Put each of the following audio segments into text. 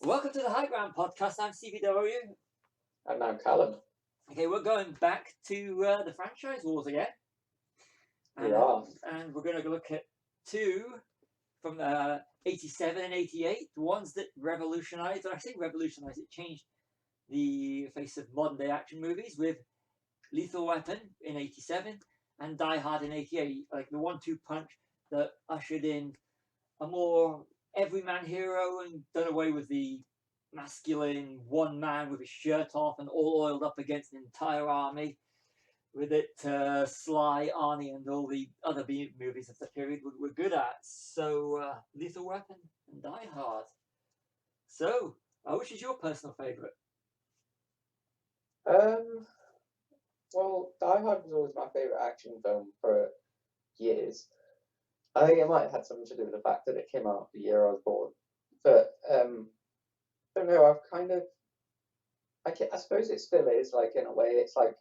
Welcome to the High Ground podcast. I'm CBW. And I'm Callum. Okay, we're going back to the franchise wars again. We are. And we're going to look at two from 87 and 88, the ones that revolutionized, and I say revolutionized, it changed the face of modern day action movies with Lethal Weapon in 87 and Die Hard in 88, like the 1-2 punch that ushered in a more everyman hero and done away with the masculine one man with his shirt off and all oiled up against an entire army. With it, Sly, Arnie, and all the other B movies of the period were good at. So, Lethal Weapon and Die Hard. So, which is your personal favourite? Well, Die Hard was always my favourite action film for years. I think it might have had something to do with the fact that it came out the year I was born. But I don't know. I've kind of, I suppose it still is, like, in a way. It's like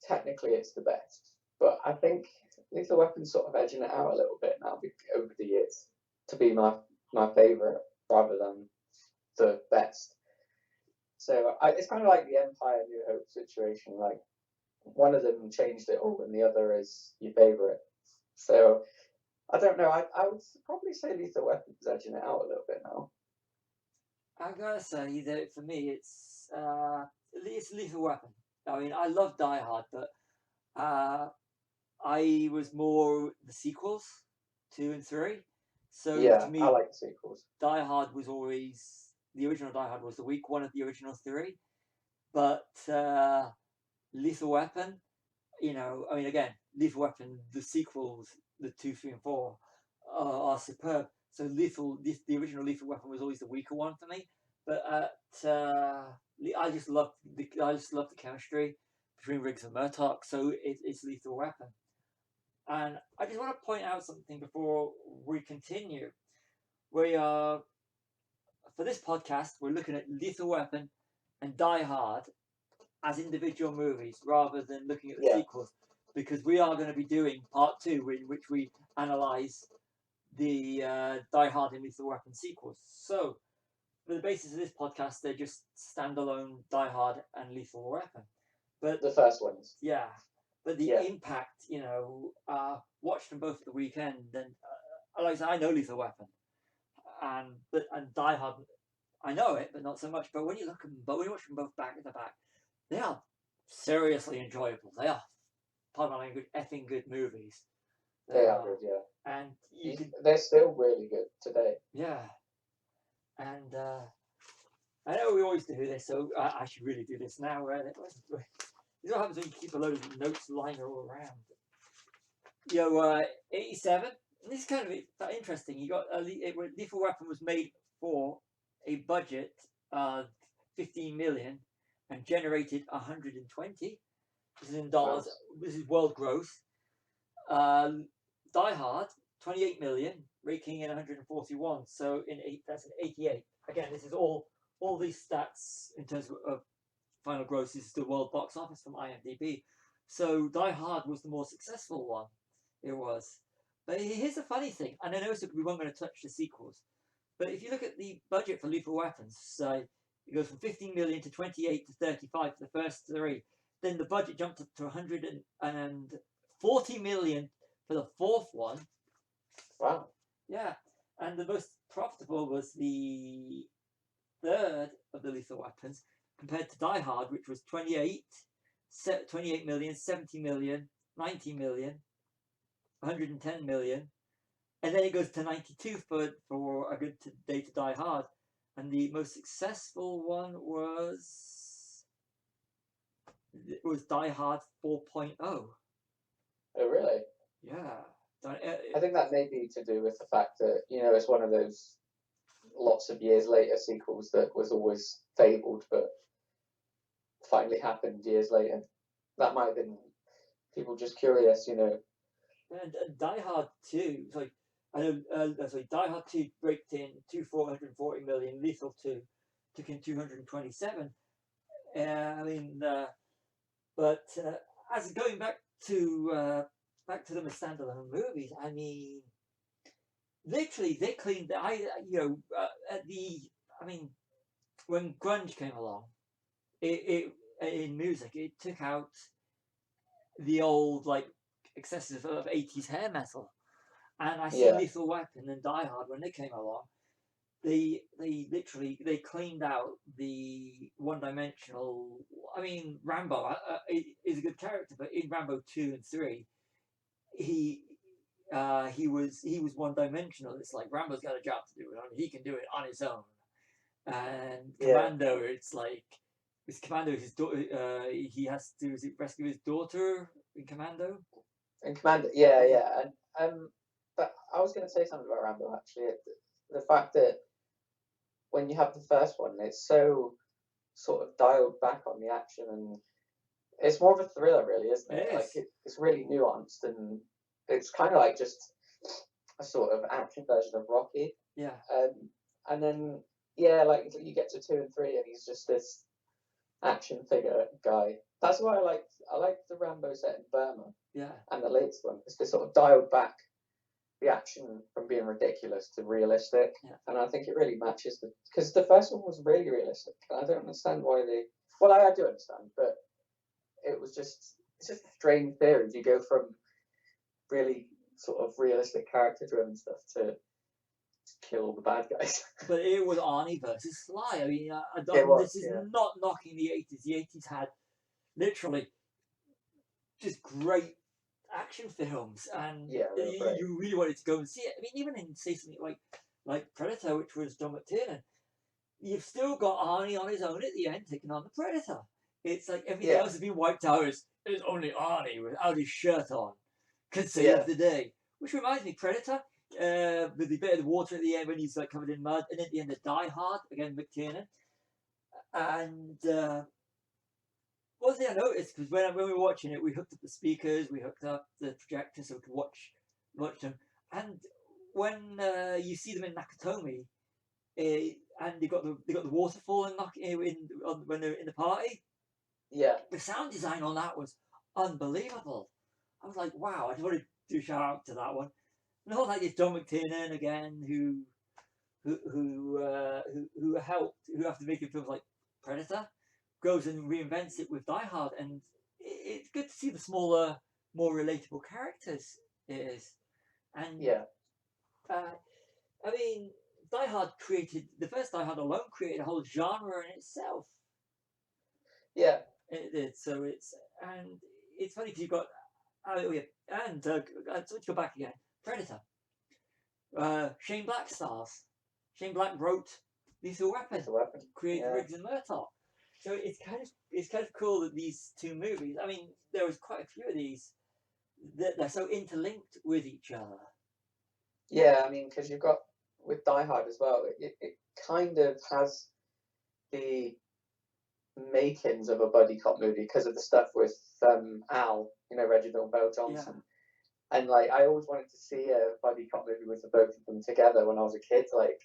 technically it's the best, but I think Lethal Weapon's sort of edging it out a little bit now over the years to be my favourite rather than the best. So it's kind of like the Empire New Hope situation. Like one of them changed it all, and the other is your favorite. So I don't know. I would probably say Lethal Weapon's edging it out a little bit now. I gotta say that for me, it's Lethal Weapon. I mean, I love Die Hard, but I was more the sequels, 2 and 3. So Yeah, to me, I like the sequels. Die Hard was always the original. Die Hard was the weak one of the original 3, but Lethal Weapon, I mean, again, Lethal Weapon, the sequels, the 2, 3, and 4 are superb. So the original Lethal Weapon was always the weaker one for me. But I just love the chemistry between Riggs and Murtaugh. So it's Lethal Weapon. And I just want to point out something before we continue. We are, for this podcast, we're looking at Lethal Weapon and Die Hard as individual movies rather than looking at the sequels, because we are going to be doing part 2 in which we analyze the Die Hard and Lethal Weapon sequels. So, for the basis of this podcast, they're just standalone Die Hard and Lethal Weapon. But the first ones, yeah. But the impact, watched them both at the weekend, and like I said, I know Lethal Weapon, and Die Hard, I know it, but not so much. But when you watch them both back to back, they are seriously enjoyable. They are, pardon my language, effing good movies. They are good, yeah. And they're still really good today. Yeah. And I know we always do this, so I should really do this now. This is what happens when you keep a load of notes lying all around. 87. And this is kind of interesting. You got Lethal Weapon was made for a budget of 15 million and generated 120. This is in dollars. Wow. This is world gross. Die Hard 28 million, raking in 141. So that's an 88. Again, this is all these stats in terms of final gross is the world box office from IMDb. So Die Hard was the more successful one. It was. But here's the funny thing, and I know we weren't going to touch the sequels, but if you look at the budget for Lethal Weapons, it goes from 15 million to 28 to 35 for the first 3. Then the budget jumped up to 140 million for the 4th one. Wow. Yeah, and the most profitable was the 3rd of the Lethal Weapons, compared to Die Hard, which was 28 million, 70 million, 90 million, 110 million, and then it goes to 92 for A Good Day to Die Hard, and the most successful one was Die Hard 4.0. Oh, really? Yeah. I think that may be to do with the fact that, it's one of those lots of years later sequels that was always fabled, but finally happened years later. That might have been people just curious, And Die Hard 2, Die Hard 2 braked in 440 million. Lethal 2 took in 227. But as going back to them as standalone movies, I mean, literally they cleaned. I mean, when grunge came along, it in music it took out the old like excessive of 80s hair metal. And I see Yeah, Lethal Weapon and Die Hard when they came along. They literally they cleaned out the one dimensional. I mean, Rambo is a good character, but in Rambo 2 and 3, he he was one dimensional. It's like Rambo's got a job to do, and he can do it on his own. And yeah. Commando, it's like his Commando, his daughter. He has to rescue his daughter in Commando. And Commander, yeah, yeah. And but I was going to say something about Rambo actually. The fact that when you have the first one, it's so sort of dialed back on the action, and it's more of a thriller, really, isn't it? It Like is, it's really nuanced, and it's kind of like just a sort of action version of Rocky. yeah, And then yeah, like you get to 2 and 3, and he's just this action figure guy. That's why I like the Rambo set in Burma yeah, and the latest one because they sort of dialed back the action from being ridiculous to realistic, yeah. and I think it really matches because the first one was really realistic, and I don't understand why they. Well, I do understand, but it's just a strange theory. You go from really sort of realistic character driven stuff to kill all the bad guys. But it was Arnie versus Sly. I mean, It was, this is yeah, not knocking the 80s. The 80s had literally just great action films, and yeah, they were great. you really wanted to go and see it. I mean, even in say something like Predator, which was John McTiernan, you've still got Arnie on his own at the end taking on the Predator. It's like everything Yeah, else has been wiped out. It's only Arnie without his shirt on can yeah, save the day. Which reminds me, Predator, with the bit of the water at the end when he's like covered in mud, and at the end of Die Hard again, McTiernan. And one thing I noticed because when we were watching it, we hooked up the speakers, we hooked up the projector so we could watch them. And when you see them in Nakatomi, and they got the waterfall when they're in the party, yeah, the sound design on that was unbelievable. I was like, wow! I just wanted to shout out to that one. And all like it's John McTiernan again, who helped, who after making films like Predator, goes and reinvents it with Die Hard, and it's good to see the smaller, more relatable characters. It is, and yeah, uh, I mean, Die Hard created the first Die Hard alone created a whole genre in itself. yeah, It did. So it's funny because you've got oh yeah, and let's go back again. Predator. Shane Black stars. Shane Black wrote Lethal Weapon, it's a weapon. created Yeah, Riggs and Murtaugh. So it's kind of cool that these two movies. I mean, there was quite a few of these that they're so interlinked with each other. yeah. I mean, because you've got with Die Hard as well, it kind of has the makings of a buddy cop movie because of the stuff with Al, Reginald Bell Yeah, Johnson. And like I always wanted to see a buddy cop movie with the both of them together when I was a kid. Like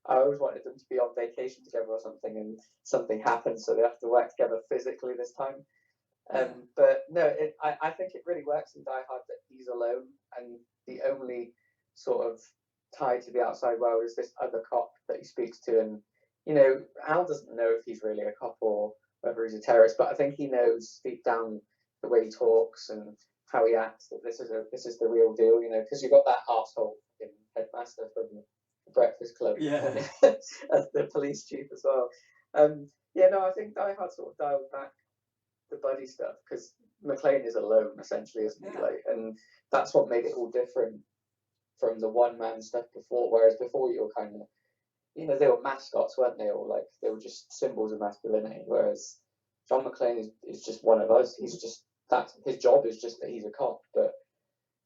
I always wanted them to be on vacation together or something, and something happens, so they have to work together physically this time. yeah, But no, I think it really works in Die Hard that he's alone, and the only sort of tie to the outside world is this other cop that he speaks to, and Al doesn't know if he's really a cop or whether he's a terrorist, but I think he knows deep down the way he talks and how he acts that this is the real deal, because you've got that asshole in headmaster from the Breakfast Club yeah, as the police chief as well. Yeah, no, I think Die Hard sort of dialed back the buddy stuff because McClane is alone essentially, isn't he? yeah, Like, and that's what made it all different from the one man stuff before. Whereas before you were kind of, they were mascots, weren't they? Or like they were just symbols of masculinity. Whereas John McClane is just one of us. He's just his job is just that he's a cop, but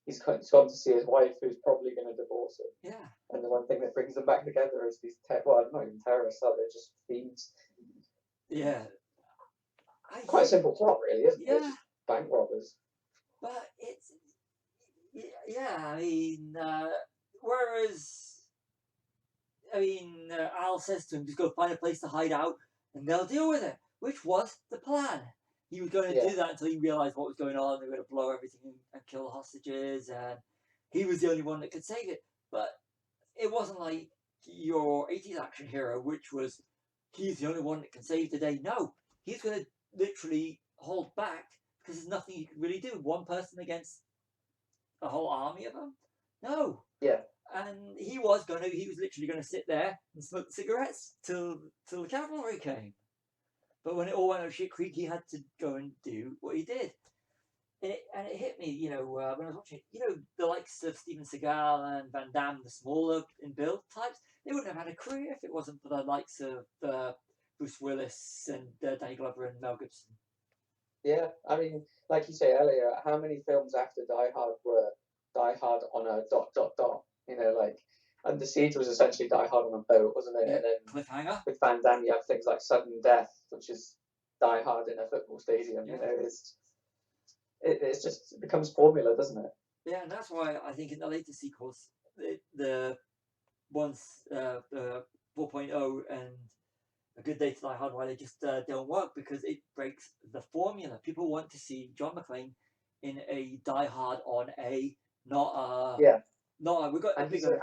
he's gone to see his wife, who's probably going to divorce him. yeah, And the one thing that brings them back together is these well, not even terrorists, are they? Just thieves. yeah. Quite a simple plot, really, isn't it? Yeah, Just bank robbers. but it's yeah. I mean, whereas Al says to him, just go find a place to hide out and they'll deal with it, which was the plan. He was going to Yeah, do that until he realized what was going on. They were going to blow everything and kill the hostages, and he was the only one that could save it. But it wasn't like your 80s action hero, which was he's the only one that can save the day. No, he's going to literally hold back because there's nothing you can really do. One person against a whole army of them? No. Yeah. And he was literally going to sit there and smoke cigarettes till the cavalry came. But when it all went up shit creek, he had to go and do what he did. And it hit me, when I was watching it, the likes of Steven Seagal and Van Damme, the smaller in build types, they wouldn't have had a career if it wasn't for the likes of Bruce Willis and Danny Glover and Mel Gibson. Yeah, I mean, like you say earlier, how many films after Die Hard were Die Hard on a ... Like Under Siege was essentially Die Hard on a boat, wasn't it? Yeah, And then Cliffhanger. with Van Damme, you have things like Sudden Death, which is Die Hard in a football stadium. Yeah. It's just it becomes formula, doesn't it? Yeah, and that's why I think in the later sequels, the ones, the 4.0 and A Good Day to Die Hard, why they just don't work, because it breaks the formula. People want to see John McClane in a Die Hard on a, not a, Yeah. not a, we got And he's a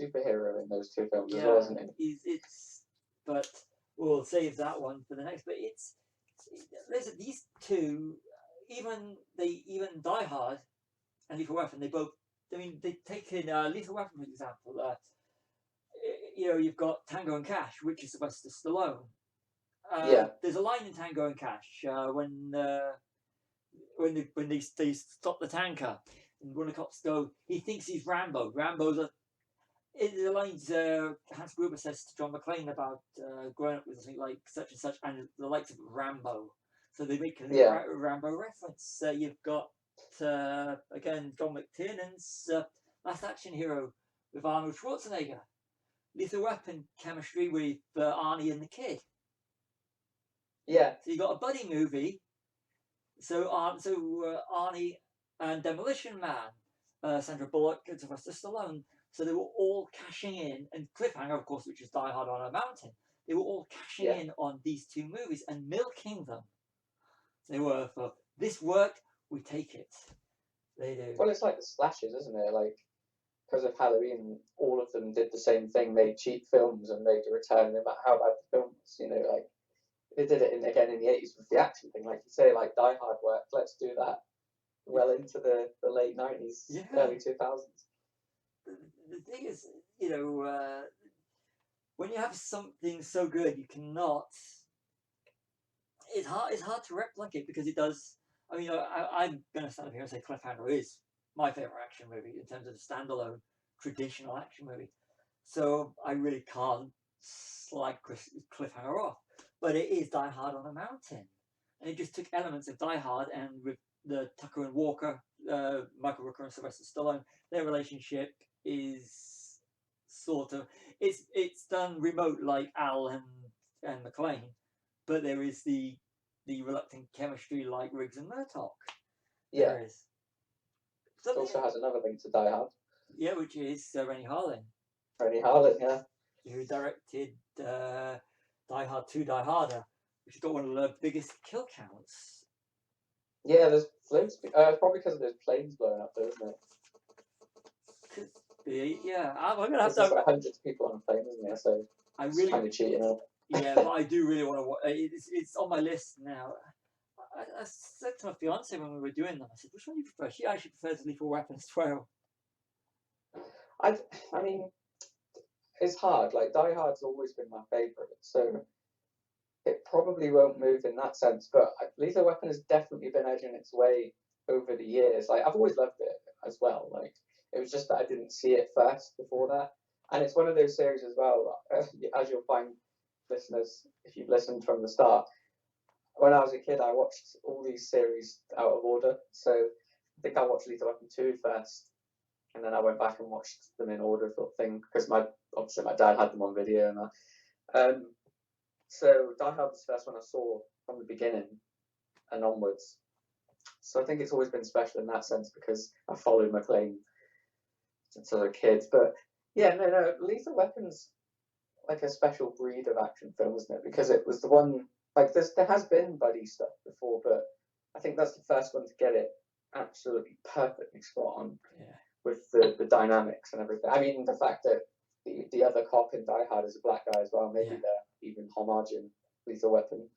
superhero in those two films as well, isn't he? But we'll save that one for the next. But listen, these two, even Die Hard and Lethal Weapon, they both. I mean, they've taken Lethal Weapon for example. You've got Tango and Cash, which is Sylvester Stallone. There's a line in Tango and Cash when they stop the tanker, and one of the cops go, he thinks he's Rambo. Rambo's the lines Hans Gruber says to John McClane about growing up with something like such and such, and the likes of Rambo. So they make a Rambo reference. You've got again John McTiernan's Last Action Hero with Arnold Schwarzenegger. Lethal Weapon chemistry with Arnie and the Kid. Yeah. So you got a buddy movie. So Arnie and Demolition Man, Sandra Bullock and Sylvester Stallone. So they were all cashing in, and Cliffhanger, of course, which is Die Hard on a Mountain. They were all cashing in on these two movies and milking them. They were for this worked, we take it. They do. Well, it's like the slashes, isn't it? Like, because of Halloween, all of them did the same thing, made cheap films and made a return no matter how bad the film was. Like they did it again in the 80s with the action thing, like you say, like Die Hard worked. Let's do that well into the late 90s, early 2000s. The thing is, when you have something so good, you cannot. It's hard to replicate because it does. I mean, I'm going to stand up here and say Cliffhanger is my favorite action movie in terms of a standalone traditional action movie. So I really can't slag Cliffhanger off. But it is Die Hard on a Mountain. And it just took elements of Die Hard, and with the Tucker and Walker, Michael Rooker and Sylvester Stallone, their relationship is sort of it's done remote like Al and McClane, but there is the reluctant chemistry like Riggs and Murtaugh. Yeah. There is. It also has another link to Die Hard. Yeah, which is Rennie Harlin. Rennie Harlin, yeah. Who directed Die Hard 2, Die Harder, which has got one of the biggest kill counts. Yeah, there's loads. Probably because there's planes blowing up there, isn't it? Yeah, I'm gonna have to. Like hundreds of people on a plane, isn't there? So it's kind of cheating. Yeah, but I do really want to watch. It's on my list now. I said to my fiance when we were doing them, I said, "Which one do you prefer?" She actually prefers Lethal Weapon as well. I mean, it's hard. Like Die Hard's always been my favorite, so it probably won't move in that sense. But Lethal Weapon has definitely been edging its way over the years. Like I've always loved it as well. Like it was just that I didn't see it first before that. And it's one of those series as well, as you'll find, listeners, if you've listened from the start. When I was a kid, I watched all these series out of order. So I think I watched Lethal Weapon 2 first, and then I went back and watched them in order, sort of thing, because obviously my dad had them on video. And so Die Hard was the first one I saw from the beginning and onwards. So I think it's always been special in that sense because I followed McClane since I was a kid. But yeah, no, Lethal Weapon's like a special breed of action film, isn't it? Because it was the one, like there has been buddy stuff before, but I think that's the first one to get it absolutely perfectly spot on with the dynamics and everything. I mean, the fact that the other cop in Die Hard is a black guy as well. Maybe Yeah. they're even homaging Lethal Weapon.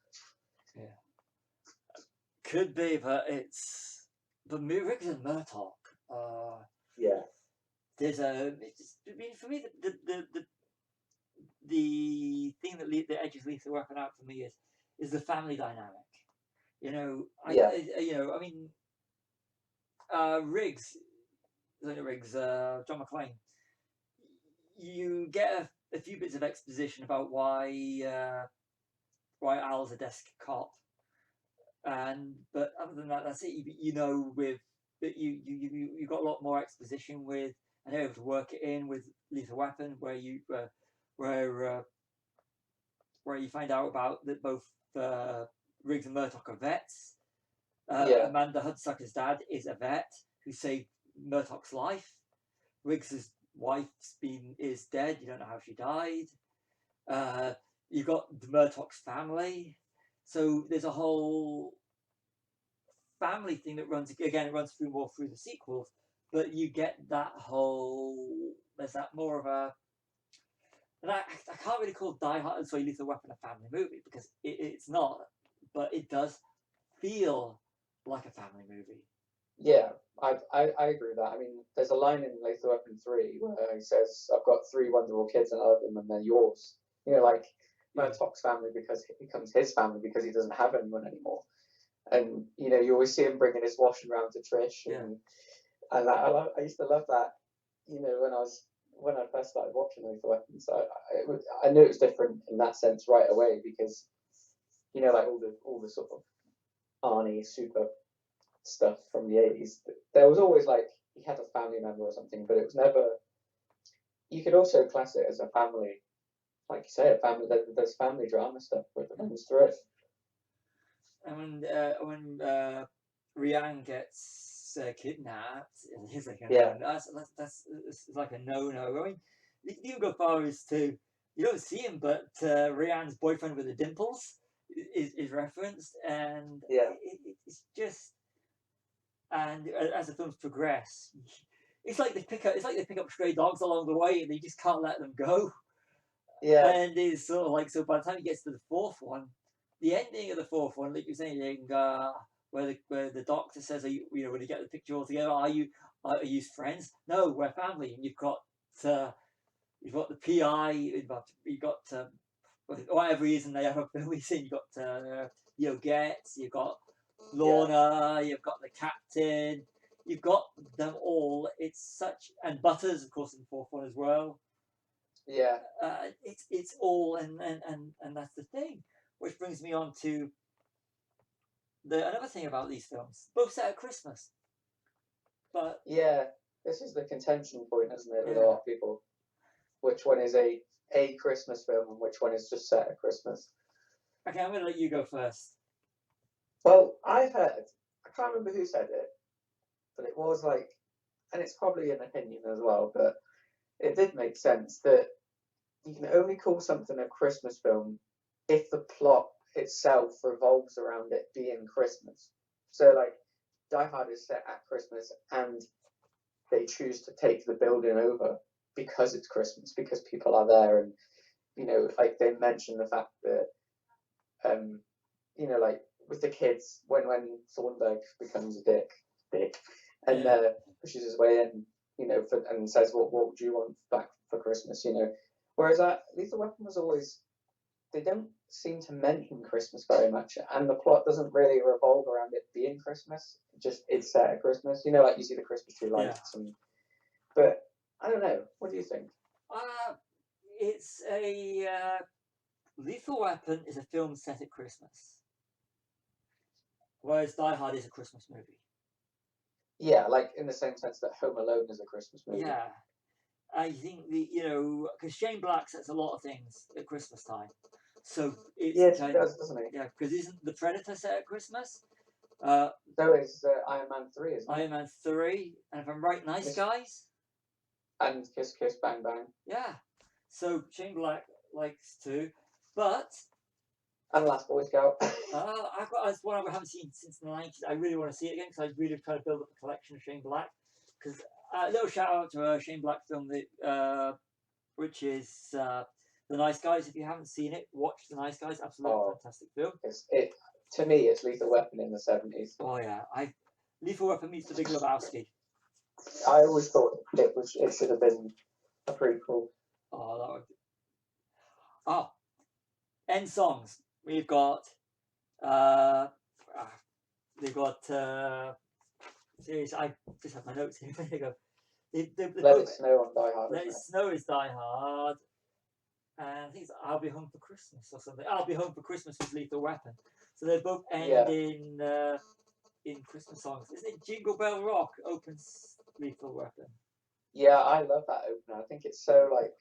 Could be, but it's but Riggs and Murtaugh. Yeah, There's a. I mean, for me, the thing that edges Lethal Weapon out for me is the family dynamic. You know, Yeah. I mean, Riggs, John McClane. You get a few bits of exposition about why Al's a desk cop, but other than that, that's it. You know, you got a lot more exposition with, and they're able to work it in with Lethal Weapon, where you find out about that both Riggs and Murtaugh are vets. Yeah. Amanda Hudsucker's dad is a vet who saved Murtaugh's life. Riggs's wife's is dead. You don't know how she died. You've got the Murtaugh's family. So there's a whole family thing that runs through more through the sequels, but you get that whole. There's that more of a. And I can't really call Die Hard, sorry, Lethal Weapon a family movie because it's not, but it does feel like a family movie. Yeah, I agree with that. I mean, there's a line in Lethal Weapon 3 where he says, "I've got 3 wonderful kids and I love them and they're yours." You know, like Murtaugh's family becomes his family because he doesn't have anyone anymore. And you know, you always see him bringing his washing round to Trish, and I used to love that. You know, when I first started watching Lethal Weapon, so I knew it was different in that sense right away because, you know, like all the sort of Arnie super stuff from the 80s, there was always like he had a family member or something, but it was never. You could also class it as a family, like you say, a family. There's family drama stuff with the runs through it. And when Rian gets kidnapped, he's like, that's like a no-no. I mean, you can go far as to you don't see him, but Rian's boyfriend with the dimples is referenced, and it's just. And as the films progress, it's like they pick up stray dogs along the way, and they just can't let them go. Yeah. And it's sort of like, so by the time he gets to the 4th one, the ending of the 4th one, like you're saying, where the doctor says, "Are you know, when you get the picture all together, are you friends? No, we're family." And you've got the PI, you've got whatever reason they have a film scene. You've got Getz, you've got Lorna, you've got the captain, you've got them all. It's such, and Butters, of course, in the 4th one as well. Yeah. It's all, and that's the thing, which brings me on to another thing about these films. Both set at Christmas, but yeah, this is the contention point, isn't it, with a lot of people? Which one is a Christmas film and which one is just set at Christmas? Okay, I'm going to let you go first. Well, I've heard, I can't remember who said it, but it was like, and it's probably an opinion as well, but it did make sense that you can only call something a Christmas film if the plot itself revolves around it being Christmas. So, like, Die Hard is set at Christmas and they choose to take the building over because it's Christmas, because people are there, and, you know, like they mention the fact that, you know, like with the kids, when Thornburg becomes a dick, and pushes his way in, you know, and says, what would you want back for Christmas, you know? Whereas Lethal Weapon was always, they don't seem to mention Christmas very much, and the plot doesn't really revolve around it being Christmas. Just it's set at Christmas, you know, like you see the Christmas tree lights, but I don't know. What do you think? It's a Lethal Weapon is a film set at Christmas, whereas Die Hard is a Christmas movie. Yeah, like in the same sense that Home Alone is a Christmas movie. Yeah, I think because Shane Black sets a lot of things at Christmas time, so it's yes, he does, doesn't he? Yeah, because isn't The Predator set at Christmas? So is Iron Man 3, isn't it? Iron Man 3, and if I'm right, Nice Guys. And Kiss Kiss Bang Bang. Yeah, so Shane Black likes to, but. And Last Boy Scout. I've got one I haven't seen since the 90s. I really want to see it again because I really try to build up a collection of Shane Black. Because a little shout out to a Shane Black film that which is The Nice Guys. If you haven't seen it, watch The Nice Guys. Absolutely Oh, fantastic film. to me, it's Lethal Weapon in the 70s. Oh yeah, Lethal Weapon meets The Big Lebowski. I always thought it should have been a prequel. Oh, that would. Oh, end songs. We've got. They've got. Seriously, I just have my notes here. There you go. Let It Snow on Die Hard. Let It Snow is Die Hard. And I think it's I'll Be Home for Christmas or something. I'll Be Home for Christmas was Lethal Weapon. So they both end in Christmas songs. Isn't it Jingle Bell Rock opens Lethal Weapon? Yeah, I love that opener. I think it's so like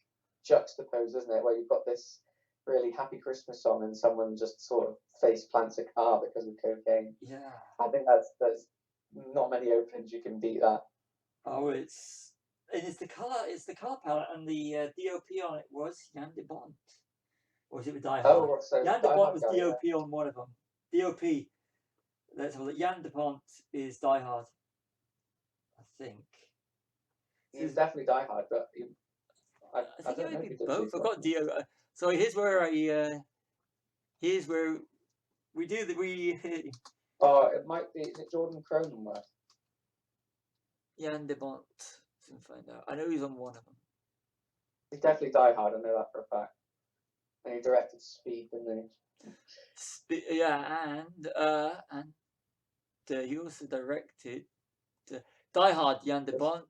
juxtaposed, isn't it? Where you've got this really happy Christmas song and someone just sort of face plants a car because of cocaine. Yeah. I think that's not many openings you can beat that. Oh, it's the color palette, and the DOP on it was Jan de Bont. Or was it with Die Hard? Oh, so Jan de Die Bont Hard was guy, DOP on one of them. DOP. Let's have a look. Jan de Bont is Die Hard, I think. He's definitely Die Hard, but I think it might be both. I've got DO. So here's where here's where we do the Oh, it might be. Is it Jordan Cronenworth? Jan de Bont. Let's find out. I know he's on one of them. He's definitely Die Hard. I know that for a fact. And he directed Speed, didn't he? Yeah, and he also directed Die Hard, Jan de Bont.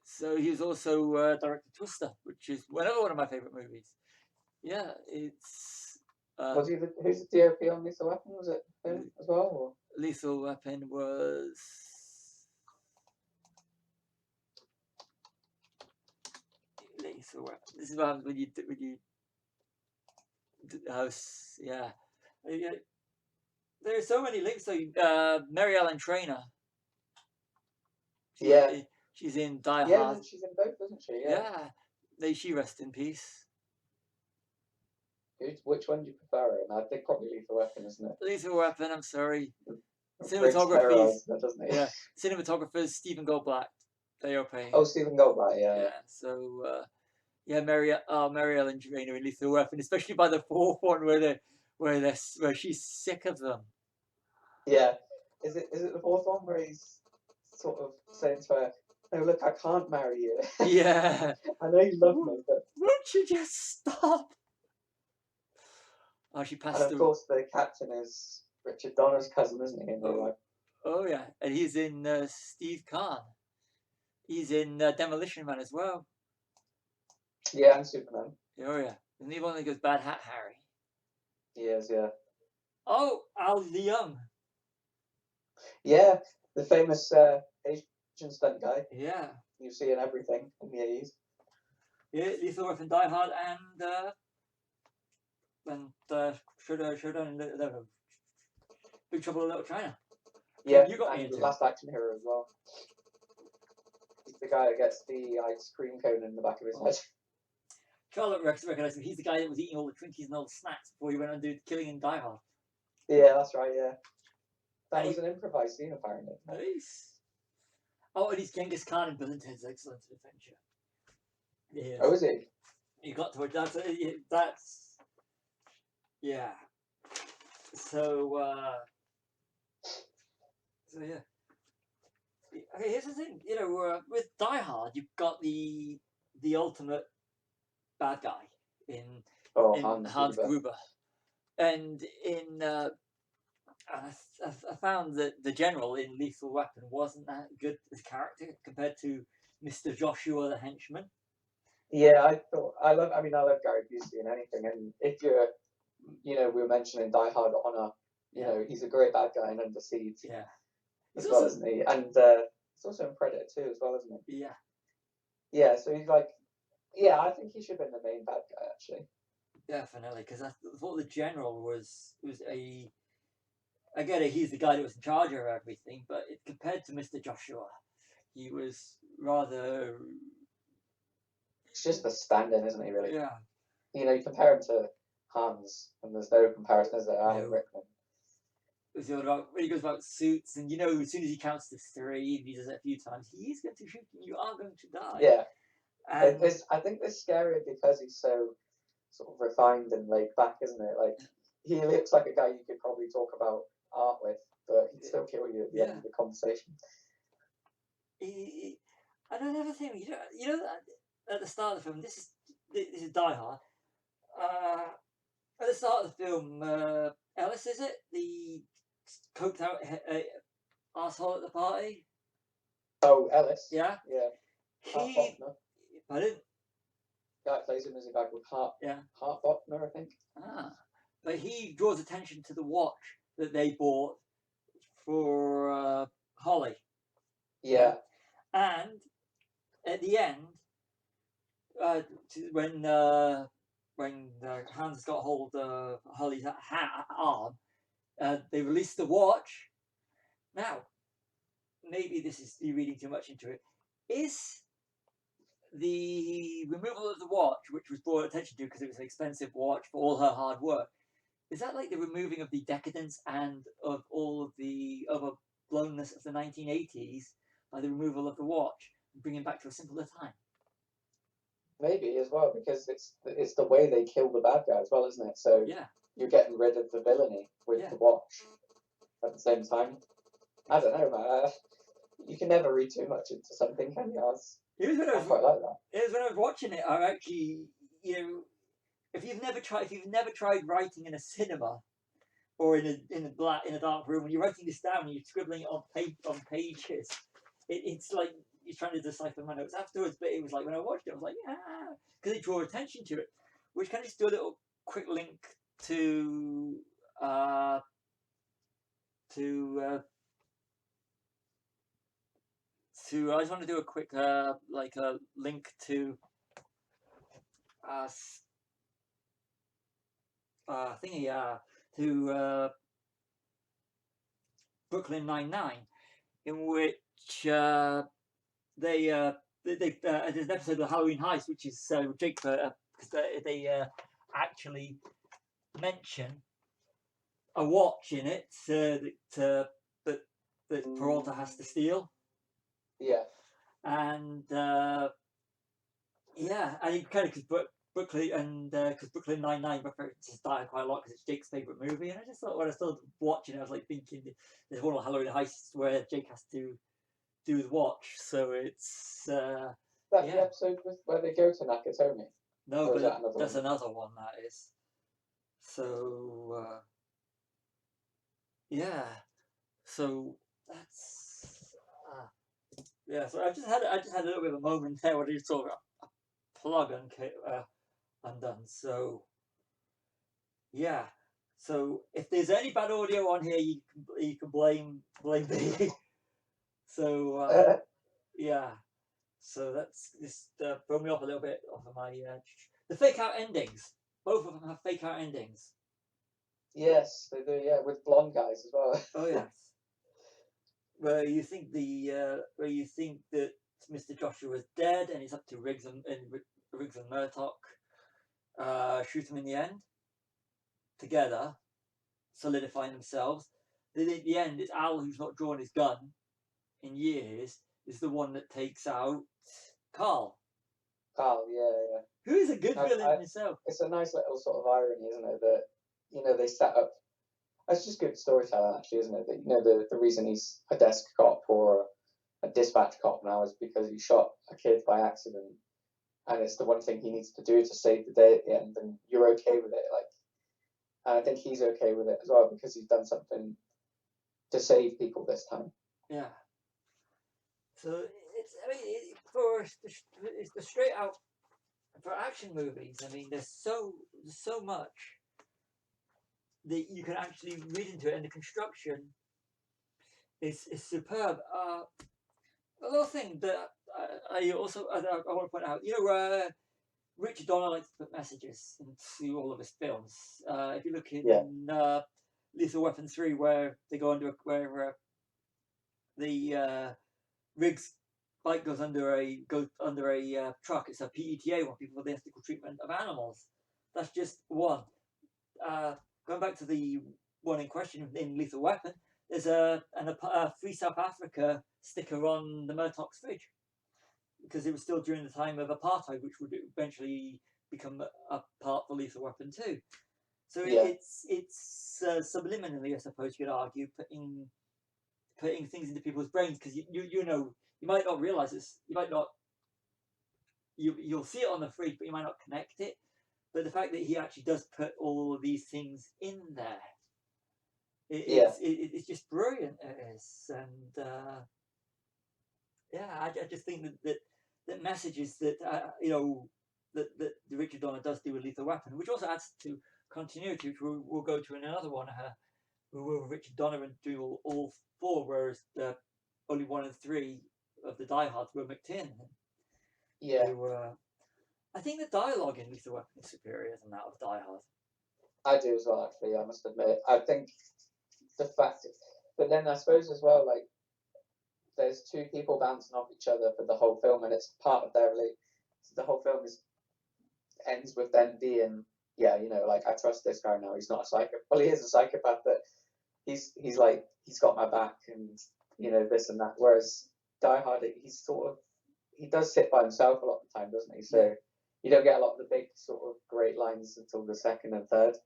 So he was also directed Twister, which is another one of my favorite movies. Yeah, it's. Was he who's the DOP on Lethal Weapon? Was it him as well? Or? Lethal Weapon was. Lethal Weapon. This is what happens when you house. Yeah. There are so many links. So Mary Ellen Trainor. She's in Die Hard. Yeah, she's in both, isn't she? Yeah. May she rest in peace. Which one do you prefer? And I think probably Lethal Weapon, isn't it? Lethal Weapon. I'm sorry. Cinematography. Doesn't he? Yeah. Cinematographers Stephen Goldblatt. DOP. Oh, Stephen Goldblatt. Yeah. Yeah. So. Yeah, Mary Ellen Trainor in Lethal Weapon, especially by the fourth one where she's sick of them. Yeah, is it the fourth one where he's sort of saying to her, "No, look, I can't marry you." Yeah. I know you love me, but won't you just stop? Oh, she passed. And of course, the captain is Richard Donner's cousin, isn't he? Oh yeah, and he's in Steve Kahn. He's in Demolition Man as well. Yeah, and Superman. Oh yeah, and the one that goes Bad Hat Harry. He is, yeah. Oh, Al Young. Yeah, the famous Asian stunt guy. Yeah. You see in everything in the 80s. Yeah, Lethal Weapon, Die Hard, and Showdown in Big Trouble in Little China. Yeah, you got me into Last Action Hero as well. He's the guy that gets the ice cream cone in the back of his head. Charlotte recognised him. He's the guy that was eating all the Twinkies and all the snacks before he went on to do Killing in Die Hard. Yeah, that's right, yeah. That was an improvised scene, apparently. Nice. Oh, and he's Genghis Khan in Bill and Ted's Excellent Adventure. Yeah. Oh, is he? You got to it. That's... Yeah. So yeah. Okay, here's the thing. With Die Hard, you've got the ultimate bad guy in Hans Gruber. And in I found that the general in Lethal Weapon wasn't that good as a character compared to Mr. Joshua the henchman. Yeah, I love Gary Busey in anything, and if you're, we were mentioning Die Hard Honor, he's a great bad guy in Under Siege. Yeah. As well, isn't he? And he's also in Predator 2 as well, isn't he? Yeah. Yeah, so he's like, I think he should have been the main bad guy, actually. Definitely, because I thought the general was a... I get it, he's the guy that was in charge of everything, but compared to Mr. Joshua, he was rather... It's just the stand-in, isn't he, really? Yeah. You compare him to Hans, and there's no comparison, is there? Alan Rickman. When he goes about suits, and as soon as he counts to 3, he does it a few times, he is going to shoot and you are going to die. Yeah, And I think it's scary because he's so sort of refined and laid back, isn't it? Like he looks like a guy you could probably talk about art with, but he'd still kill you at the end of the conversation. and another thing, at the start of the film, this is Die Hard. At the start of the film, Ellis, is it the coked out asshole at the party? Oh, Ellis. Yeah. Yeah. Hart He. Bochner. Pardon? Guy that plays him is a guy called Hart. Yeah. Hart Bochner, I think. But he draws attention to the watch that they bought for Holly. Yeah. And at the end, when Hans got hold of Holly's arm, they released the watch. Now, maybe this is you reading too much into it. Is the removal of the watch, which was brought attention to because it was an expensive watch for all her hard work, is that like the removing of the decadence and of all of the overblownness of the 1980s by the removal of the watch and bringing it back to a simpler time? Maybe as well, because it's the way they kill the bad guy as well, isn't it? So yeah, you're getting rid of the villainy with the watch at the same time. I don't know, man. You can never read too much into something, can you? I quite like that. It was when I was watching it. I actually, if you've never tried writing in a cinema or in a dark room, when you're writing this down and you're scribbling it on pages, it's like you're trying to decipher my notes afterwards. But it was like when I watched it, I was like, yeah, because it drew attention to it. Which can I just do a little quick link to I just want to do a quick link to to Brooklyn Nine-Nine, in which there's an episode of Halloween Heist, which is Jake because they actually mention a watch in it that Peralta has to steal. Yeah. And and it kind of because Brooklyn Nine-Nine references Die quite a lot because it's Jake's favorite movie, and I just thought when I started watching it, I was like thinking there's one of Halloween Heists where Jake has to do the watch, so it's the episode where they go to Nakatomi. No, but that's another one that is. So so that's so I just had a little bit of a moment there where you sort of a plug undone. So so if there's any bad audio on here, you can blame me. So so that's just throw me off a little bit off of my the fake out endings. Both of them have fake out endings. Yes, they do. Yeah, with blonde guys as well. Oh yes. Where you think that Mr. Joshua is dead and it's up to Riggs and Murtaugh shoot him in the end together, solidifying themselves. Then at the end, it's Al, who's not drawn his gun in years, is the one that takes out Carl. Carl, yeah. Who is a good villain in himself. It's a nice little sort of irony, isn't it? That they set up. It's just good storytelling, actually, isn't it? That the reason he's a desk cop or a dispatch cop now is because he shot a kid by accident, and it's the one thing he needs to do to save the day at the end, and you're okay with it. And I think he's okay with it as well because he's done something to save people this time. Yeah. So it's the straight out for action movies. I mean, there's so much that you can actually read into it, and the construction is superb. A little thing that I want to point out, Richard Donner likes to put messages into all of his films. If you look in Lethal Weapon 3, where they go under where the Riggs bike goes under a truck, it's a PETA one, people for the ethical treatment of animals. That's just one. Going back to the one in question in Lethal Weapon, there's a Free South Africa sticker on the Murtaugh's fridge. because it was still during the time of apartheid, which would eventually become a part for Lethal Weapon 2. So Yeah. it's subliminally, I suppose you could argue, putting things into people's brains, because you know, you might not realize this, you might not, you'll see it on the fridge, but you might not connect it. But the fact that he actually does put all of these things in there, Yeah. it's just brilliant. It is, and yeah, I just think that messages that you know, that Richard Donner does do with Lethal Weapon, which also adds to continuity, which we'll go to in another one. Where Richard Donner and do all four, whereas only 1 and 3 of the Die Hards were McTiernan. Yeah. Who, I think the dialogue in Lethal Weapon is superior than that of Die Hard. I do as well, actually. I must admit. I think the fact, but then I suppose as well, like, there's two people bouncing off each other for the whole film, and it's part of their the whole film ends with them being, yeah, you know, like, I trust this guy now. He's not a psychopath. Well, he is a psychopath, but he's like, he's got my back, and you know, this and that. Whereas Die Hard, he does sit by himself a lot of the time, doesn't he? So Yeah. you don't get a lot of the big sort of great lines until the second and third.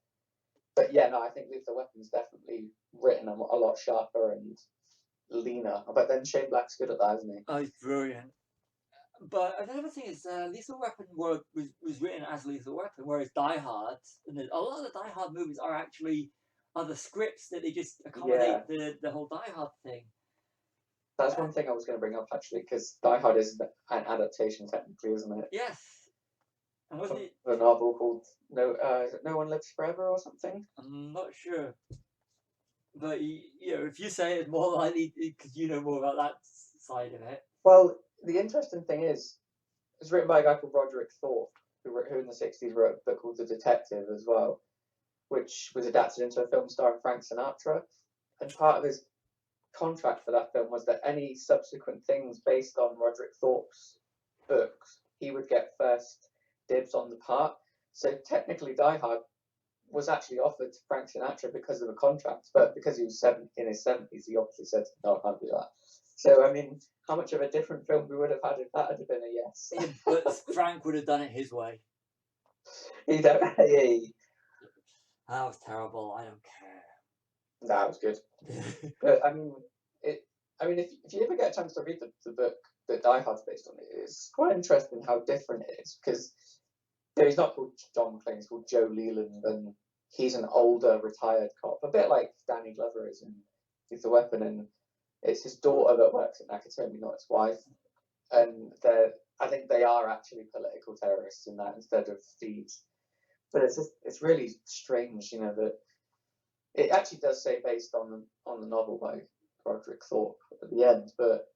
But yeah, no, I think Lethal Weapon's definitely written a lot sharper and leaner. But then Shane Black's good at that, isn't he? Oh, he's brilliant. But another thing is, Lethal Weapon was written as Lethal Weapon, whereas Die Hard, and a lot of the Die Hard movies are actually other scripts that they just accommodate the whole Die Hard thing. That's one thing I was going to bring up, actually, because Die Hard is an adaptation, technically, isn't it? Yes. And wasn't it the novel called No One Lives Forever or something? I'm not sure. But you know, if you say it's more likely because you know more about that side of it. Well, the interesting thing is, it's written by a guy called Roderick Thorpe, who in the 60s wrote a book called The Detective as well, which was adapted into a film starring Frank Sinatra. And part of his contract for that film was that any subsequent things based on Roderick Thorpe's books, he would get first dibs on the part. So technically, Die Hard was actually offered to Frank Sinatra because of a contract, but because he was in his 70s, he obviously said, no, I can't do that. So, I mean, how much of a different film we would have had if that had been a yes? Yeah, but Frank would have done it his way. That was terrible. I don't care. That was good. But I mean, if you ever get a chance to read the book that Die Hard's based on, it's quite interesting how different it is, because he's not called John McClane, he's called Joe Leland, and he's an older retired cop, a bit like Danny Glover is in Lethal Weapon, and it's his daughter that works at Nakatomi, not his wife. And I think they are actually political terrorists in that instead of thieves. But it's really strange, you know, that it actually does say based on the novel by Roderick Thorpe at the end, but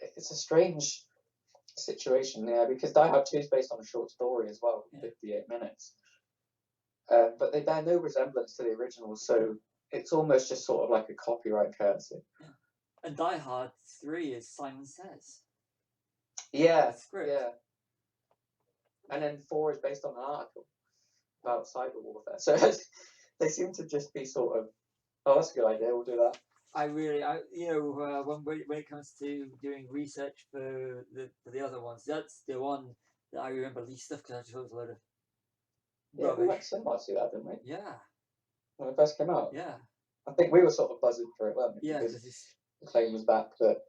it's a strange situation, yeah, because Die Hard 2 is based on a short story as well, 58 minutes. But they bear no resemblance to the original, so it's almost just sort of like a copyright courtesy. Yeah. And Die Hard 3 is Simon Says. Yeah, yeah. And then 4 is based on an article about cyber warfare. So they seem to just be sort of, oh, that's a good idea, we'll do that. When it comes to doing research for the other ones, that's the one that I remember least of, because I just thought it was a load of rubbish. We went to cinema to see that, didn't we? Yeah. When it first came out? Yeah. I think we were sort of buzzing for it, weren't we? Yeah, because the claim was back, but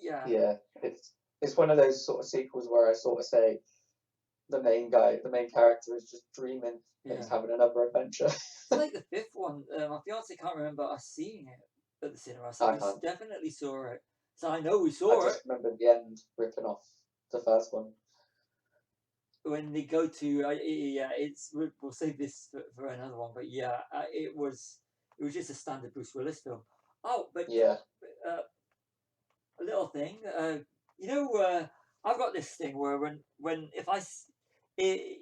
yeah, it's one of those sort of sequels where I sort of say the main character is just dreaming that he's having another adventure. It's like the 5th one. My fiance can't remember us seeing it at the cinema, so we definitely saw it. So I know we saw it. I just remember the end ripping off the first one. When they go to we'll save this for another one, but it was just a standard Bruce Willis film. Oh, but yeah, a little thing. I've got this thing where when if I see a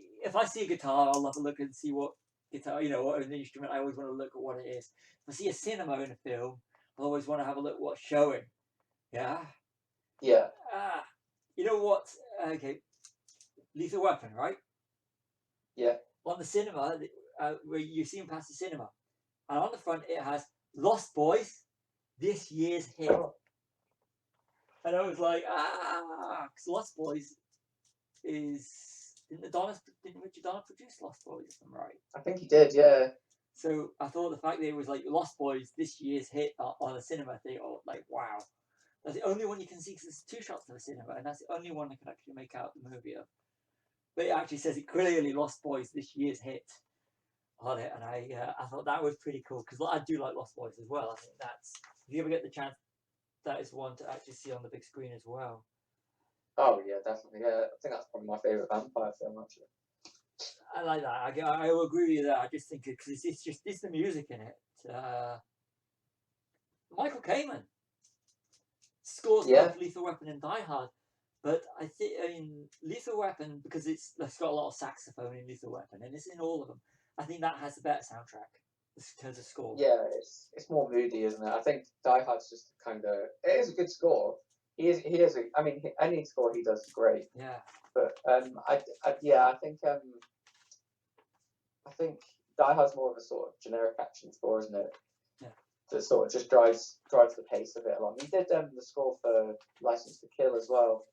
guitar, I'll have a look and see what guitar, what an instrument. I always want to look at what it is. If I see a cinema in a film, I always want to have a look at what's showing. Yeah. Yeah. You know what? Okay. Lethal Weapon, right? Yeah. On the cinema, where you see him past the cinema, and on the front it has Lost Boys, this year's hit. Oh. And I was like, because Lost Boys didn't Richard Donner produce Lost Boys, if I'm right? I think he did, yeah. So I thought the fact that it was like Lost Boys, this year's hit on a cinema theatre, like, wow. That's the only one you can see because there's 2 shots of a cinema, and that's the only one I can actually make out the movie of. But it actually says it clearly Lost Boys, this year's hit on it, and I thought that was pretty cool because I do like Lost Boys as well. I think that's, if you ever get the chance, that is one to actually see on the big screen as well. Oh yeah, definitely. Yeah, I think that's probably my favourite vampire film actually. I like that. I will agree with you there. I just think because it's the music in it. Michael Kamen scores both Lethal Weapon and Die Hard, but I mean Lethal Weapon, because it's got a lot of saxophone in Lethal Weapon, and it's in all of them. I think that has a better soundtrack in terms of score. Yeah, it's more moody, isn't it? I think Die Hard's just kind of, it is a good score. He is. I mean, any score he does is great. Yeah. But I think Die Hard's more of a sort of generic action score, isn't it? Yeah. That sort of just drives the pace of it along. He did the score for License to Kill as well,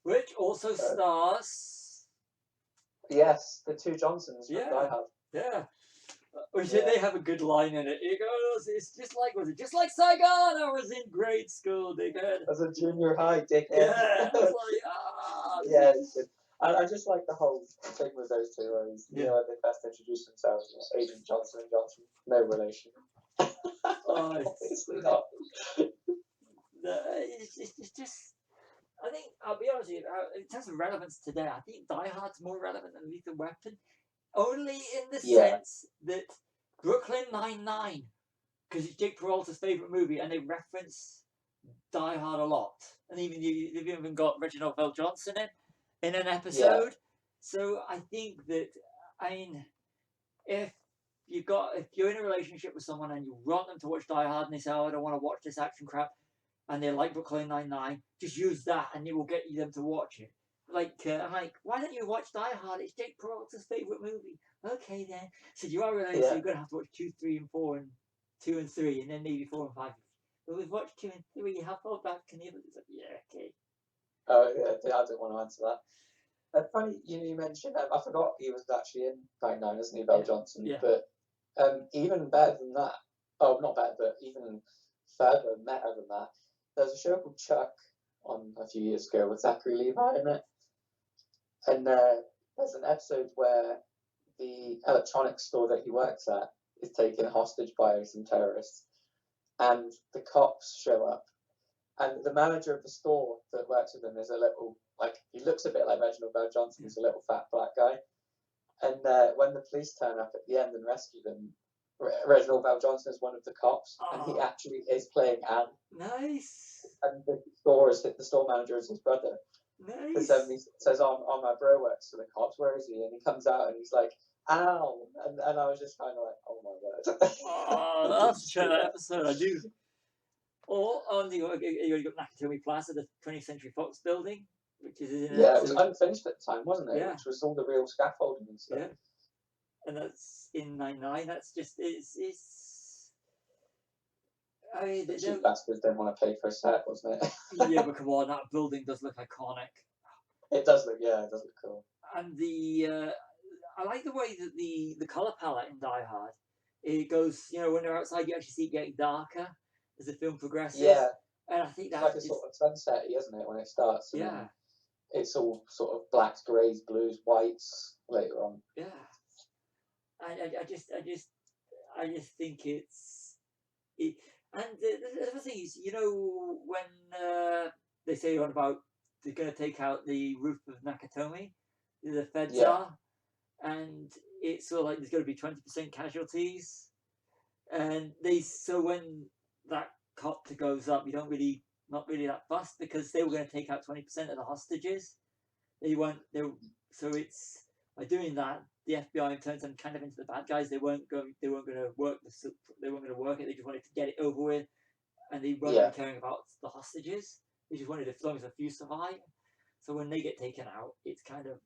which also stars. Yes, the 2 Johnsons from Yeah. Die Hard. Yeah. They have a good line in it. It goes, "It's just like, was it just like Saigon? I was in grade school, dickhead." As a junior high, dickhead. Yeah. I was like, yeah, it's good. I just like the whole thing with those 2, where they first introduced themselves as Agent Johnson and Johnson. No relation. Obviously not. It's just, I think, I'll be honest with you, in terms of relevance today, I think Die Hard's more relevant than Lethal Weapon. Only in the sense that Brooklyn Nine-Nine, because it's Jake Peralta's favourite movie, and they reference Die Hard a lot. And they've even got Reginald VelJohnson in an episode. Yeah. So I think that, I mean, if you're in a relationship with someone and you want them to watch Die Hard and they say, "Oh, I don't want to watch this action crap," and they like Brooklyn Nine-Nine, just use that and it will get them to watch it. I'm like, why don't you watch Die Hard? It's Jake Peralta's favourite movie. Okay then. So you are related, so you're going to have to watch 2, 3, and 4, and 2 and 3, and then maybe 4 and 5. But we've watched 2 and 3. How far back can you? It's like, yeah, okay. Oh yeah, I don't want to answer that. Funny, you mentioned I forgot he was actually in '99, isn't he, VelJohnson? Yeah. But even better than that. Oh, not better, but even further, meta than that. There's a show called Chuck on a few years ago with Zachary Levi in it. And there's an episode where the electronics store that he works at is taken hostage by some terrorists, and the cops show up, and the manager of the store that works with him is a little, he looks a bit like Reginald VelJohnson. He's a little fat black guy, and when the police turn up at the end and rescue them, Reginald VelJohnson is one of the cops, and he actually is playing Anne. Nice. And the store manager is his brother. Nice. He says, "Oh, my bro works for the cops. Where is he?" And he comes out and he's like, "Ow!" And I was just kind of like, "Oh my word!" I'll have to check that episode. I do. Or on you got Nakatomi Plaza, the 20th Century Fox building, which is in it was unfinished at the time, wasn't it? Yeah. Which was all the real scaffolding and stuff. Yeah. And that's in '99. That's just it's. I mean, the cheap bastards didn't want to pay for a set, wasn't it? Yeah, but come on, that building does look iconic. It does look cool. And I like the way that the color palette in Die Hard, it goes, when they're outside, you actually see it getting darker as the film progresses. Yeah. And I think that's like a sort of sunset-y, isn't it, when it starts? Yeah. It's all sort of blacks, greys, blues, whites later on. Yeah. I just think and the other thing is, when they say about they're going to take out the roof of Nakatomi, the feds are, and it's sort of like there's going to be 20% casualties, and when that copter goes up, you not really that fussed because they were going to take out 20% of the hostages. So it's by doing that, the FBI turns them kind of into the bad guys. They weren't going to work it. They just wanted to get it over with, and they weren't really caring about the hostages. They just wanted, as long as a few survive. So when they get taken out, it's kind of,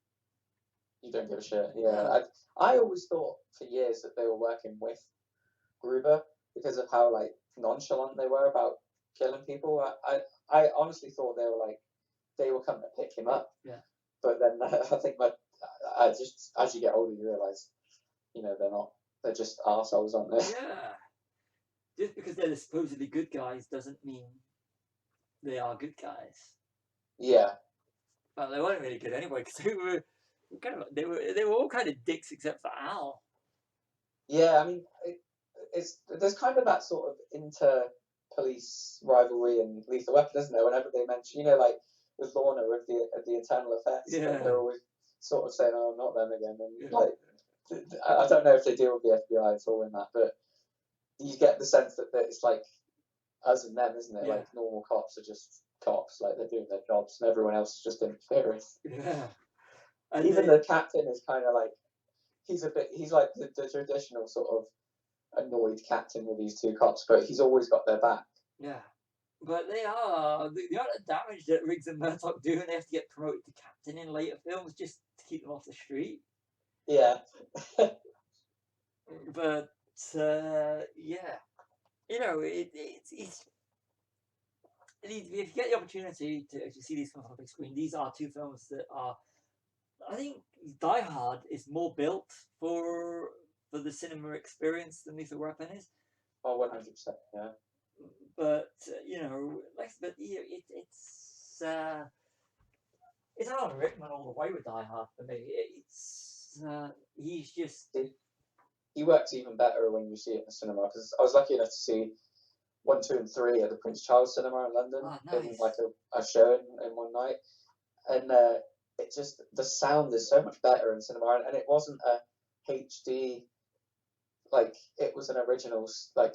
you don't give a shit. Yeah, I always thought for years that they were working with Gruber because of how nonchalant they were about killing people. I honestly thought they were coming to pick him up. Yeah. But then I think I just as you get older, you realise, they're not. They're just arseholes, aren't they? Yeah. Just because they're the supposedly good guys doesn't mean they are good guys. Yeah. Well, they weren't really good anyway because they were all kind of dicks except for Al. Yeah, I mean, there's kind of that sort of inter-police rivalry in Lethal Weapon, isn't there? Whenever they mention, like with Lorna with the internal effects, Yeah. they're always sort of saying, "Oh, not them again." And Yeah. like, I don't know if they deal with the FBI at all in that, but you get the sense that it's like us and them, isn't it? Yeah. Like normal cops are just cops, like they're doing their jobs, and everyone else is just interfering. Yeah. And Even the captain is kind of like he's like the traditional sort of annoyed captain with these two cops, but he's always got their back. Yeah. But they are the amount of damage that Riggs and Murtaugh do, and they have to get promoted to captain in later films just to keep them off the street. Yeah. But yeah, it's if you get the opportunity to actually see these films on the big screen, these are two films that are. I think Die Hard is more built for the cinema experience than Lethal Weapon is. Oh, 100%. Yeah. But it's Alan Rickman all the way with Die Hard for me. He's just he works even better when you see it in the cinema, because I was lucky enough to see 1, 2, and 3 at the Prince Charles Cinema in London in like a show in one night, and it just the sound is so much better in cinema, and it wasn't a HD, like it was an original, like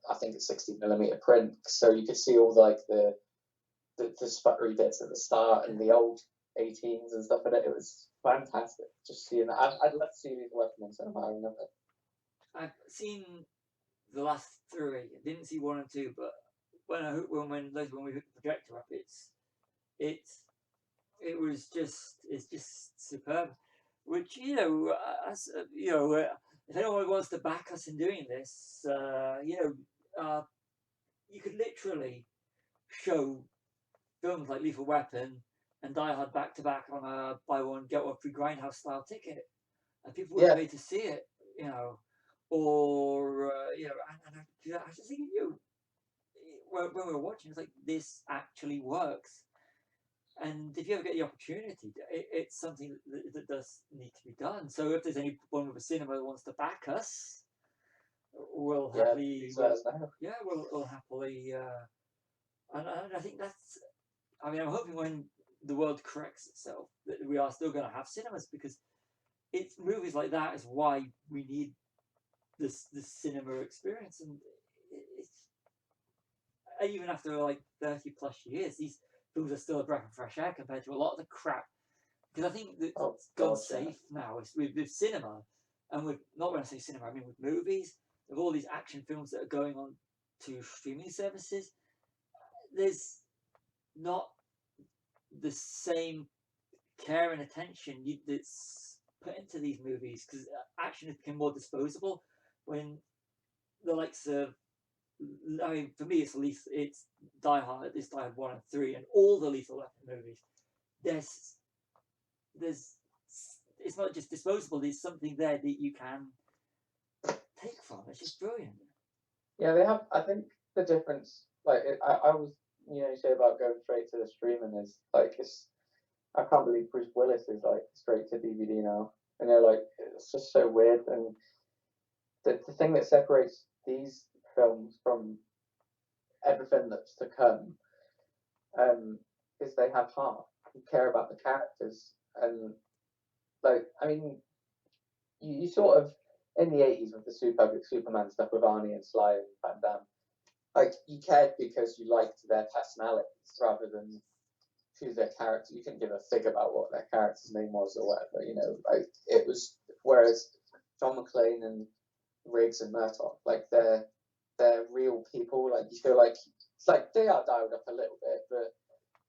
I think it's 60mm print, so you could see all like the sputtery bits at the start and the old 18s and stuff in it. It was fantastic just seeing that. I'd love to see Lethal Weapon in cinema. I remember. I've seen the last 3. I didn't see 1 and 2, but when we hooked the projector up, it's just superb. Which as if anyone wants to back us in doing this, you could literally show films like Lethal Weapon and Die Hard back to back on a buy one get one free Grindhouse style ticket, and people would pay to see it, or and I just think when we were watching, it's like this actually works. And if you ever get the opportunity, it's something that does need to be done. So if there's anyone with a cinema that wants to back us, we'll happily, we'll happily. And I think that's. I mean, I'm hoping when the world corrects itself that we are still going to have cinemas, because it's movies like that is why we need this cinema experience, and it's even after like 30+ years, these films are still a breath of fresh air compared to a lot of the crap. Because I think that it's gone safe now with cinema, and with not when I say cinema, I mean with movies, with all these action films that are going on to streaming services. There's not the same care and attention that's put into these movies, because action has become more disposable. When the likes of, I mean, for me, it's Die Hard. It's Die Hard 1 and 3, and all the Lethal Weapon movies. There's, it's not just disposable. There's something there that you can take from. It's just brilliant. Yeah, they have. I think the difference, like I was, you say about going straight to the streaming is like I can't believe Bruce Willis is like straight to DVD now, and they're like it's just so weird. And the thing that separates these films from everything that's to come is they have heart. You care about the characters, and like I mean, you sort of in the 80s with the Superman stuff with Arnie and Sly and Van Damme, like you cared because you liked their personalities rather than who their character. You couldn't give a fig about what their character's name was or whatever. Like it was. Whereas John McClane and Riggs and Murtaugh, like they're real people. Like you feel like it's like they are dialed up a little bit, but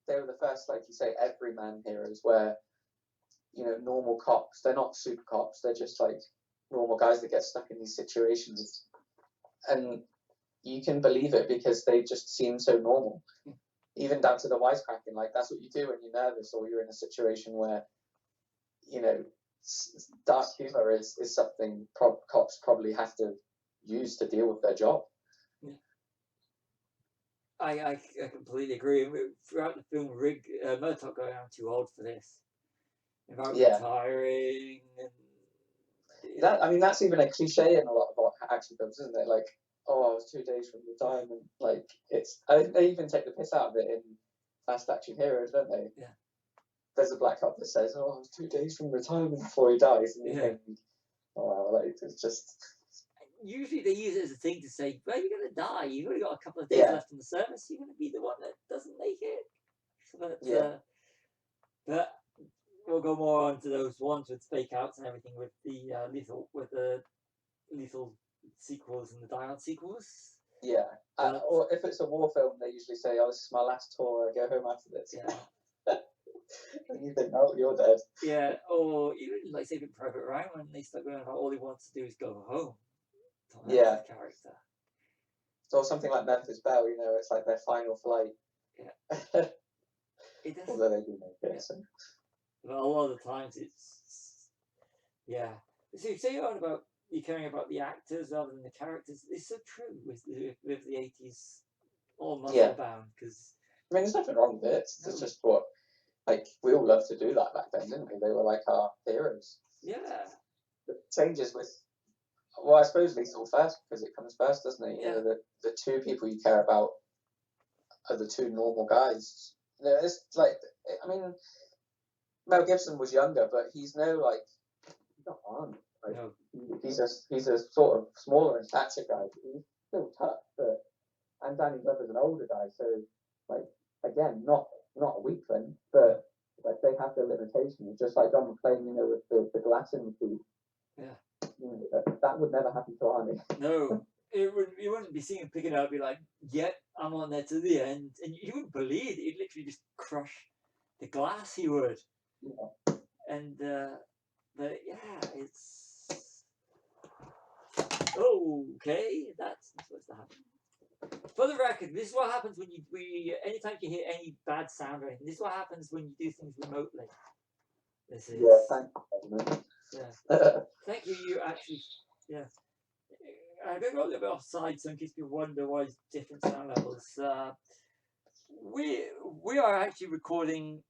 they were the first, like you say, everyman heroes where normal cops. They're not super cops. They're just like normal guys that get stuck in these situations, and you can believe it because they just seem so normal. even down to the wisecracking. Like that's what you do when you're nervous or you're in a situation where, you know, dark humor is something cops probably have to use to deal with their job. I completely agree. Throughout the film, Murtaugh going, I'm too old for this. About retiring. And I mean, that's even a cliche in a lot of action films, isn't it? Like, oh, I was 2 days from retirement. Like, they even take the piss out of it in Fast Action Heroes, don't they? Yeah. There's a black cop that says, oh, I was 2 days from retirement before he dies. And you think, oh, wow, like, it's just... Usually they use it as a thing to say, well, you're going to die. You've only got a couple of days left in the service. You're going to be the one that doesn't make it. But we'll go more on to those ones with fake outs and everything with the lethal sequels and the Die Hard sequels. Yeah. Or if it's a war film, they usually say, oh, this is my last tour. I go home after this. Yeah. And you think, oh, you're dead. Yeah. Or even like Saving Private Ryan, when they start going about all he wants to do is go home. Yeah. Character. Or something like Memphis Belle, you know, it's like their final flight. Yeah. It doesn't. Although they do make it. So. But a lot of the times it's. Yeah. So you say you're caring about the actors rather than the characters. It's so true with the 80s, all muscle bound. Because I mean, there's nothing wrong with it. It's just what, like, we all loved to do that back then, didn't we? They were like our heroes. Yeah. It changes with, well, I suppose Lethal first, because it comes first, doesn't it? Yeah. You know, the two people you care about are the two normal guys. You know, it's like, I mean, Mel Gibson was younger, but he's not Arnold. Like, no. He's a sort of smaller and stature guy. He's still tough, and Danny Glover's an older guy, so like again, not a weakling, but like they have their limitations. Just like John McClane, you know, with the glass in the teeth. Yeah. You know, that would never happen to Arnie. No. You wouldn't be seeing him pick it up and be like, yep, I'm on there to the end. And you wouldn't believe it. He'd literally just crush the glass, he would. Yeah. And, but yeah, it's... Okay, that's not supposed to happen. For the record, this is what happens when anytime you hear any bad sound or anything, this is what happens when you do things remotely. This is... Yeah, thank you. Yeah. Thank you, you actually... Yeah. I'm going to go a little bit offside, so in case people wonder why it's different sound levels. We are actually recording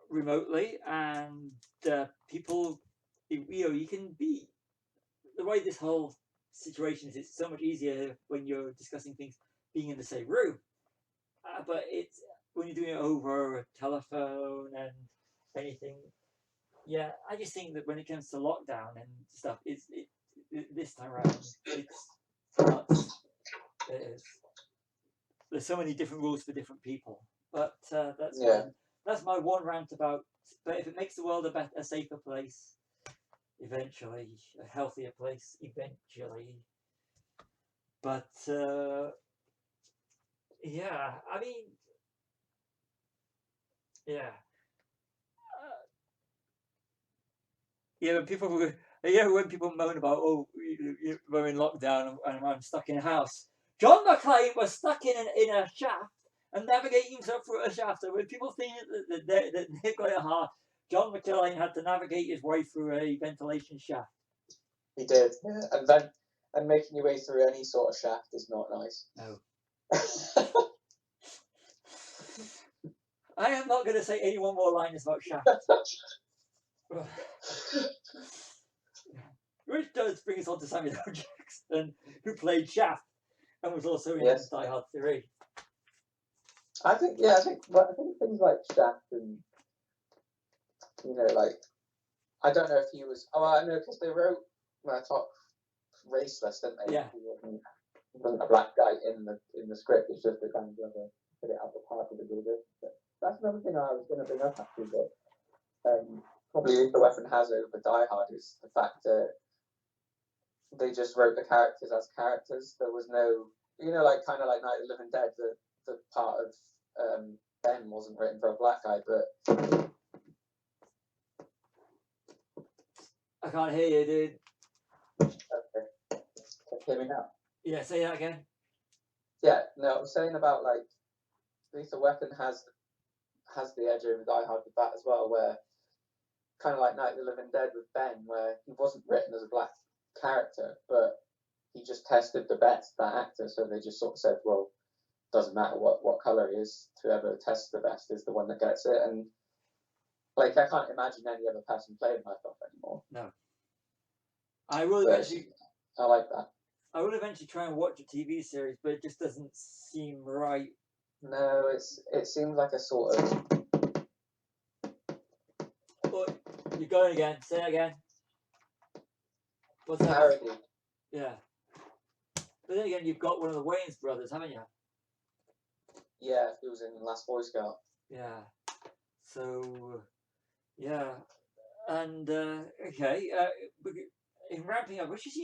remotely, and people, you can be the way this whole situation is. It's so much easier when you're discussing things being in the same room, but it's when you're doing it over a telephone and anything. Yeah, I just think that when it comes to lockdown and stuff, this time around, it's nuts. There's so many different rules for different people, but that's my one rant about. But if it makes the world a safer place, eventually, a healthier place, eventually. But yeah, I mean, yeah. Yeah, when people moan about, oh, we're in lockdown and I'm stuck in a house. John McClane was stuck in a shaft and navigating himself through a shaft. So when people think that they've got it hard, John McClane had to navigate his way through a ventilation shaft. He did, yeah. And making your way through any sort of shaft is not nice. No. I am not going to say any one more line about shaft. Which does bring us on to Samuel L. Jackson, who played Shaft and was also in Die Hard 3. I think things like Shaft and, you know, like, I don't know if he was. Oh, I know, because they wrote Murtaugh raceless, didn't they? Yeah. He wasn't a black guy in the script. It's just the kind of put it out the park with the good. But that's another thing I was going to bring up actually. That probably the weapon has over Die Hard is the fact that they just wrote the characters as characters. There was no, you know, like kind of like Night of the Living Dead. The part of Ben wasn't written for a black guy, but I can't hear you, dude. Okay. Can you hear me now? Yeah, say that again. Yeah, no, I was saying about like Lethal Weapon has the edge over Die Hard with that as well, where kind of like Night of the Living Dead with Ben, where he wasn't written as a black character, but he just tested the best, that actor, so they just sort of said, well, doesn't matter what color he is, whoever tests the best is the one that gets it. And like, I can't imagine any other person playing myself anymore. No. I will But eventually. I like that. I will eventually try and watch a TV series, but it just doesn't seem right. No, it seems like a sort of. Oh, you're going again. Say it again. What's that? Parody. Yeah. But then again, you've got one of the Wayans brothers, haven't you? Yeah, he was in Last Boy Scout. Yeah. So, yeah. And, okay. In wrapping up, which is,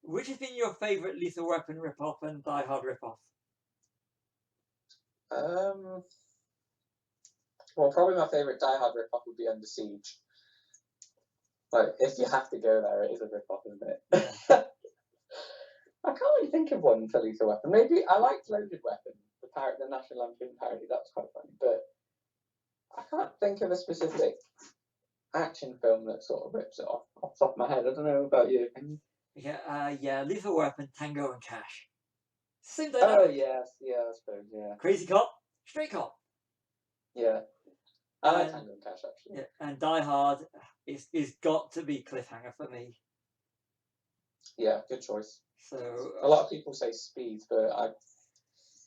which has been your favourite Lethal Weapon rip-off and Die Hard rip-off? Well, probably my favourite Die Hard rip-off would be Under Siege. Like, if you have to go there, it is a rip-off, isn't it? Yeah. I can't really think of one for Lethal Weapon. Maybe I liked Loaded Weapon, the National Lampoon parody. That was quite funny, but I can't think of a specific action film that sort of rips it off the top of my head. I don't know about you. Yeah. Lethal Weapon, Tango and Cash. Same Oh dynamic. yes, yeah, I suppose, yeah. Crazy Cop, Straight Cop. Yeah. I like And- Tango and Cash actually. Yeah, and Die Hard is got to be Cliffhanger for me. Yeah, good choice. So A lot of people say Speed, but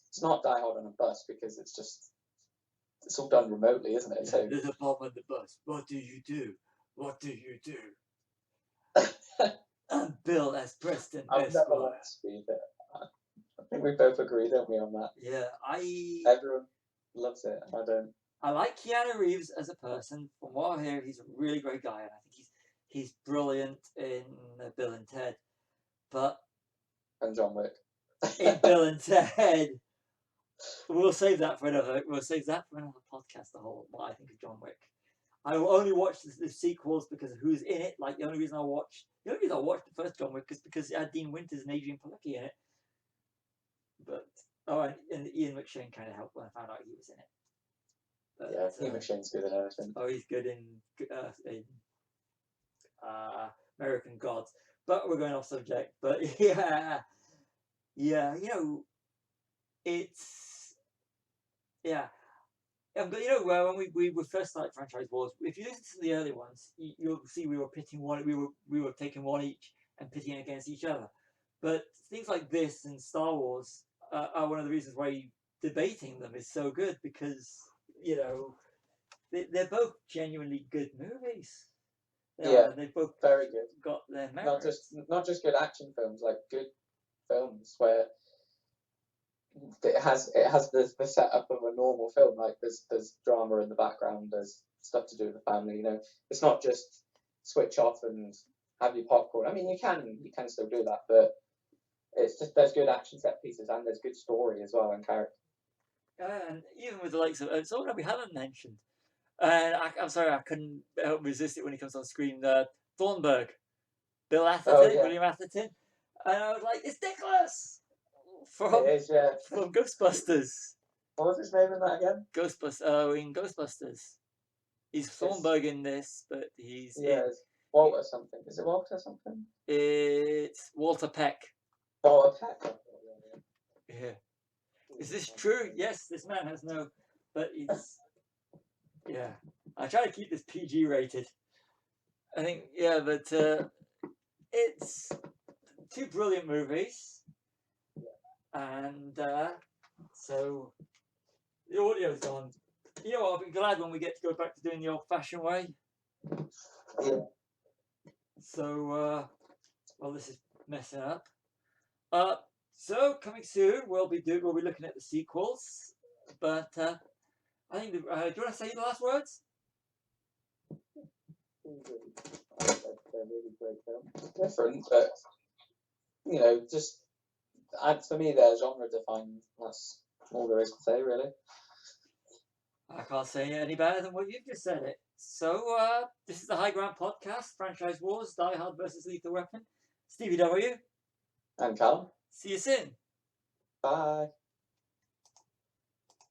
it's not Die Hard on a bus because it's all done remotely, isn't it? So there's a bomb on the bus. What do you do? What do you do? I'm Bill as Preston I've never Esquire. liked Speed. But I think we both agree, don't we, on that? Yeah, Everyone loves it, and I don't. I like Keanu Reeves as a person. From what I hear, he's a really great guy, and I think he's brilliant in Bill and Ted. But And John Wick. in Bill and Ted, we'll save that for another podcast. The whole what I think of John Wick. I will only watch the sequels because of who's in it. Like the only reason I watched the first John Wick is because it had Dean Winters and Adrian Palicki in it. But and Ian McShane kind of helped when I found out he was in it. But, Yeah, Ian McShane's good in everything. Oh, he's good in American Gods. But we're going off subject. But yeah, it's but when we first started Franchise Wars, if you listen to the early ones, you'll see we were pitting one. We were taking one each and pitting it against each other. But things like this and Star Wars are one of the reasons why debating them is so good because they're both genuinely good movies. They've both very good. got their merits. Not just good action films, like good films where it has the setup of a normal film. Like there's drama in the background, there's stuff to do with the family. It's not just switch off and have your popcorn. I mean, you can still do that, but it's just there's good action set pieces and there's good story as well and character. And even with the likes of someone that we haven't mentioned, and I'm sorry, I couldn't help resist it when he comes on screen. Thornburg, Bill Atherton, William Atherton, and I was like, it's Nicholas It is, yeah. from Ghostbusters. What was his name in that again? In Ghostbusters. He's Thornburg in this, but he's it's Walter something. Is it Walter something? It's Walter Peck. Walter Peck. Yeah. Is this true? Yes, this man has no, but he's. Yeah, I try to keep this PG rated. I think, but it's two brilliant movies, and so the audio's gone. You know what? I'll be glad when we get to go back to doing the old-fashioned way. Yeah. So, this is messing up. So coming soon, we'll be looking at the sequels, but. I think. Do you want to say the last words? Really great film. Different, but just for me, they're genre defined. That's all there is to say, really. I can't say it any better than what you've just said it. So, this is the High Ground Podcast, Franchise Wars, Die Hard versus Lethal Weapon. Stevie W. And Callum. See you soon. Bye.